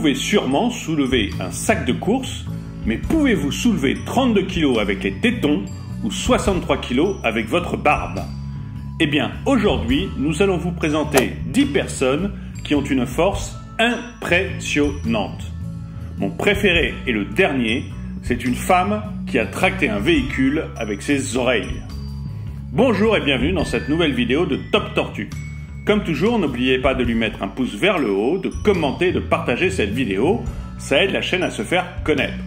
pouvez sûrement soulever un sac de course, mais pouvez-vous soulever 32 kg avec les tétons ou 63 kg avec votre barbe? Eh bien, aujourd'hui, nous allons vous présenter 10 personnes qui ont une force impressionnante. Mon préféré et le dernier, c'est une femme qui a tracté un véhicule avec ses oreilles. Bonjour et bienvenue dans cette nouvelle vidéo de Top Tortue. Comme toujours, n'oubliez pas de lui mettre un pouce vers le haut, de commenter, de partager cette vidéo, ça aide la chaîne à se faire connaître.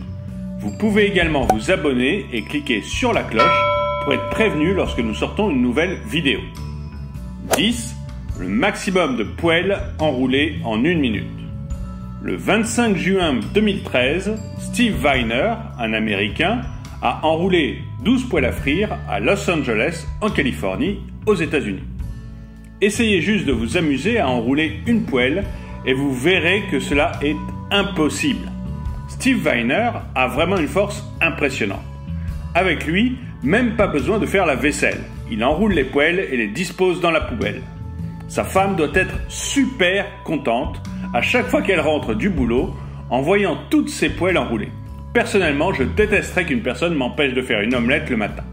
Vous pouvez également vous abonner et cliquer sur la cloche pour être prévenu lorsque nous sortons une nouvelle vidéo. 10. Le maximum de poêles enroulés en 1 minute. Le 25 juin 2013, Steve Weiner, un Américain, a enroulé 12 poêles à frire à Los Angeles, en Californie, aux États-Unis. Essayez juste de vous amuser à enrouler une poêle et vous verrez que cela est impossible. Steve Weiner a vraiment une force impressionnante. Avec lui, même pas besoin de faire la vaisselle. Il enroule les poêles et les dispose dans la poubelle. Sa femme doit être super contente à chaque fois qu'elle rentre du boulot en voyant toutes ses poêles enroulées. Personnellement, je détesterais qu'une personne m'empêche de faire une omelette le matin.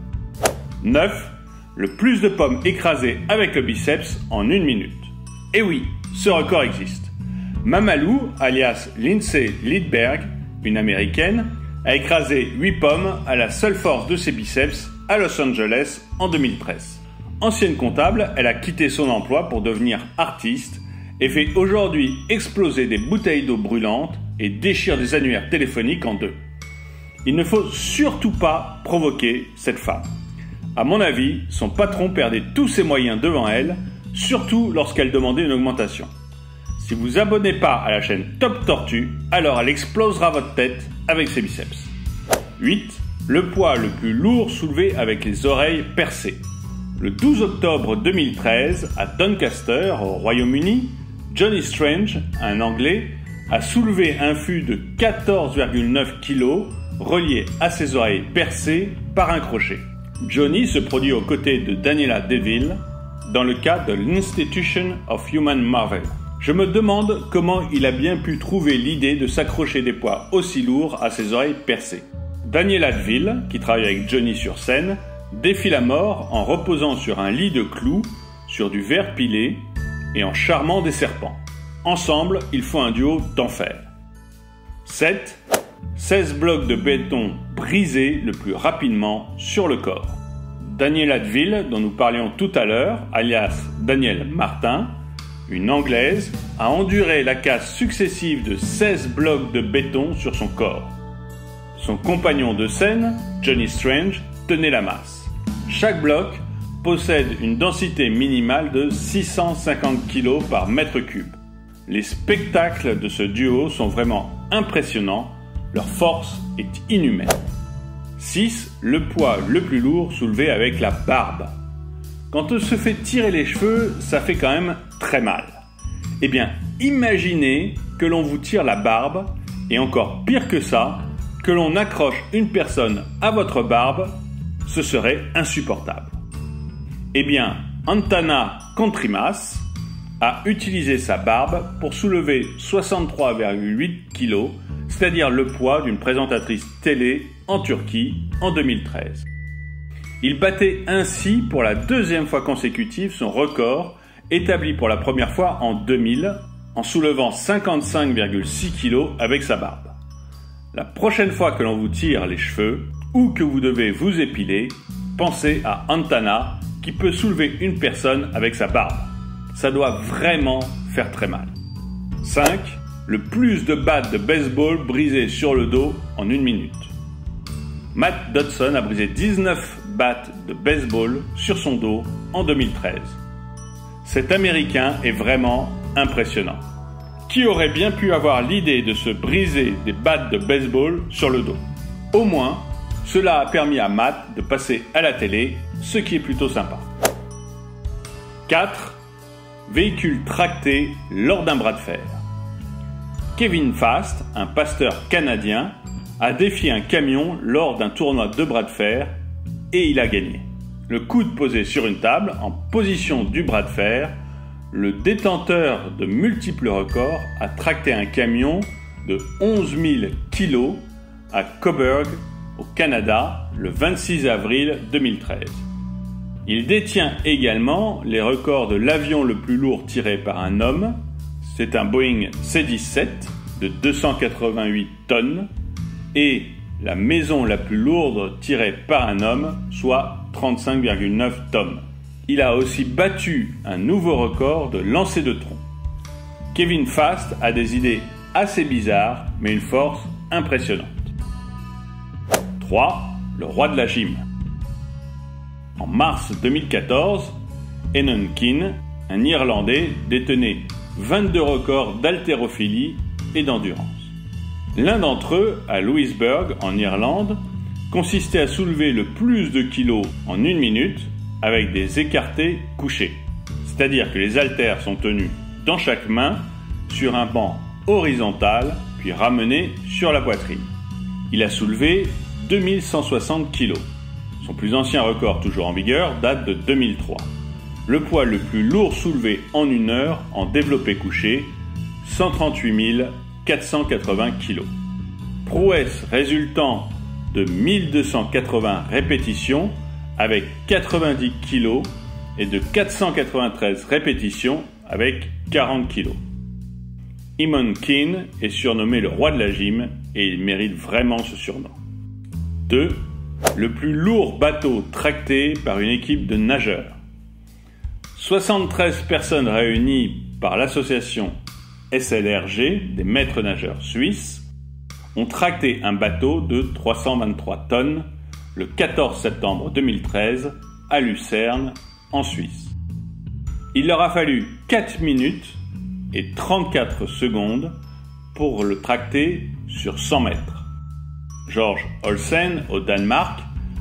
9. Le plus de pommes écrasées avec le biceps en 1 minute. Et oui, ce record existe. Mamalou, alias Lindsay Lidberg, une américaine, a écrasé 8 pommes à la seule force de ses biceps à Los Angeles en 2013. Ancienne comptable, elle a quitté son emploi pour devenir artiste et fait aujourd'hui exploser des bouteilles d'eau brûlantes et déchire des annuaires téléphoniques en deux. Il ne faut surtout pas provoquer cette femme. À mon avis, son patron perdait tous ses moyens devant elle, surtout lorsqu'elle demandait une augmentation. Si vous vous abonnez pas à la chaîne Top Tortue, alors elle explosera votre tête avec ses biceps. 8. Le poids le plus lourd soulevé avec les oreilles percées. Le 12 octobre 2013, à Doncaster, au Royaume-Uni, Johnny Strange, un Anglais, a soulevé un fût de 14,9 kg relié à ses oreilles percées par un crochet. Johnny se produit aux côtés de Daniela Deville dans le cas de l'Institution of Human Marvel. Je me demande comment il a bien pu trouver l'idée de s'accrocher des poids aussi lourds à ses oreilles percées. Daniela Deville, qui travaille avec Johnny sur scène, défie la mort en reposant sur un lit de clous, sur du verre pilé et en charmant des serpents. Ensemble, ils font un duo d'enfer. 7. 16 blocs de béton brisés le plus rapidement sur le corps. Daniela Deville, dont nous parlions tout à l'heure, alias Danielle Martin, une Anglaise, a enduré la casse successive de 16 blocs de béton sur son corps. Son compagnon de scène, Johnny Strange, tenait la masse. Chaque bloc possède une densité minimale de 650 kg par mètre cube. Les spectacles de ce duo sont vraiment impressionnants. Leur force est inhumaine. 6. Le poids le plus lourd soulevé avec la barbe. Quand on se fait tirer les cheveux, ça fait quand même très mal. Eh bien, imaginez que l'on vous tire la barbe, et encore pire que ça, que l'on accroche une personne à votre barbe, ce serait insupportable. Eh bien, Antana Kontrimas a utilisé sa barbe pour soulever 63,8 kg, c'est-à-dire le poids d'une présentatrice télé en Turquie en 2013. Il battait ainsi pour la 2e fois consécutive son record, établi pour la première fois en 2000, en soulevant 55,6 kg avec sa barbe. La prochaine fois que l'on vous tire les cheveux, ou que vous devez vous épiler, pensez à Antana, qui peut soulever une personne avec sa barbe. Ça doit vraiment faire très mal. 5. Le plus de battes de baseball brisées sur le dos en 1 minute. Matt Dodson a brisé 19 battes de baseball sur son dos en 2013. Cet Américain est vraiment impressionnant. Qui aurait bien pu avoir l'idée de se briser des battes de baseball sur le dos? Au moins, cela a permis à Matt de passer à la télé, ce qui est plutôt sympa. 4. Véhicule tracté lors d'un bras de fer. Kevin Fast, un pasteur canadien, a défié un camion lors d'un tournoi de bras de fer et il a gagné. Le coude posé sur une table, en position du bras de fer, le détenteur de multiples records a tracté un camion de 11 000 kg à Cobourg, au Canada, le 26 avril 2013. Il détient également les records de l'avion le plus lourd tiré par un homme. C'est un Boeing C-17 de 288 tonnes et la maison la plus lourde tirée par un homme, soit 35,9 tonnes. Il a aussi battu un nouveau record de lancer de tronc. Kevin Fast a des idées assez bizarres, mais une force impressionnante. 3. Le roi de la gym. En mars 2014, Enon Keane, un Irlandais, détenait 22 records d'haltérophilie et d'endurance. L'un d'entre eux, à Louisburg, en Irlande, consistait à soulever le plus de kilos en 1 minute avec des écartés couchés. C'est-à-dire que les haltères sont tenus dans chaque main sur un banc horizontal puis ramenés sur la poitrine. Il a soulevé 2160 kg. Son plus ancien record toujours en vigueur date de 2003. Le poids le plus lourd soulevé en 1 heure en développé couché, 138 480 kg. Prouesse résultant de 1280 répétitions avec 90 kg et de 493 répétitions avec 40 kg. Enon Keane est surnommé le roi de la gym et il mérite vraiment ce surnom. 2. Le plus lourd bateau tracté par une équipe de nageurs. 73 personnes réunies par l'association SLRG des maîtres nageurs suisses ont tracté un bateau de 323 tonnes le 14 septembre 2013 à Lucerne, en Suisse. Il leur a fallu 4 minutes et 34 secondes pour le tracter sur 100 mètres. George Olsen, au Danemark,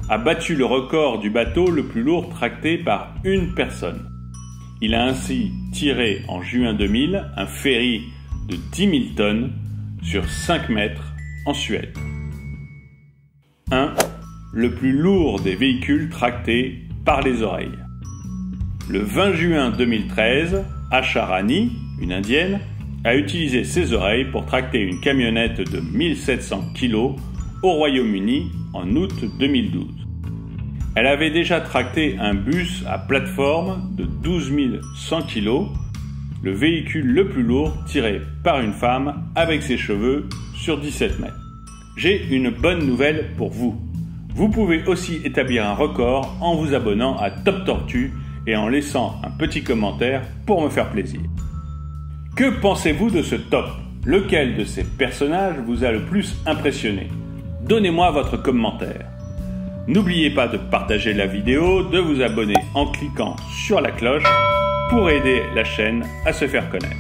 a battu le record du bateau le plus lourd tracté par une personne. Il a ainsi tiré en juin 2000 un ferry de 10 000 tonnes sur 5 mètres en Suède. 1. Le plus lourd des véhicules tractés par les oreilles. Le 20 juin 2013, Asha Rani, une indienne, a utilisé ses oreilles pour tracter une camionnette de 1700 kg au Royaume-Uni en août 2012. Elle avait déjà tracté un bus à plateforme de 12 100 kg, le véhicule le plus lourd tiré par une femme avec ses cheveux sur 17 mètres. J'ai une bonne nouvelle pour vous. Vous pouvez aussi établir un record en vous abonnant à Top Tortue et en laissant un petit commentaire pour me faire plaisir. Que pensez-vous de ce top? Lequel de ces personnages vous a le plus impressionné? Donnez-moi votre commentaire. N'oubliez pas de partager la vidéo, de vous abonner en cliquant sur la cloche pour aider la chaîne à se faire connaître.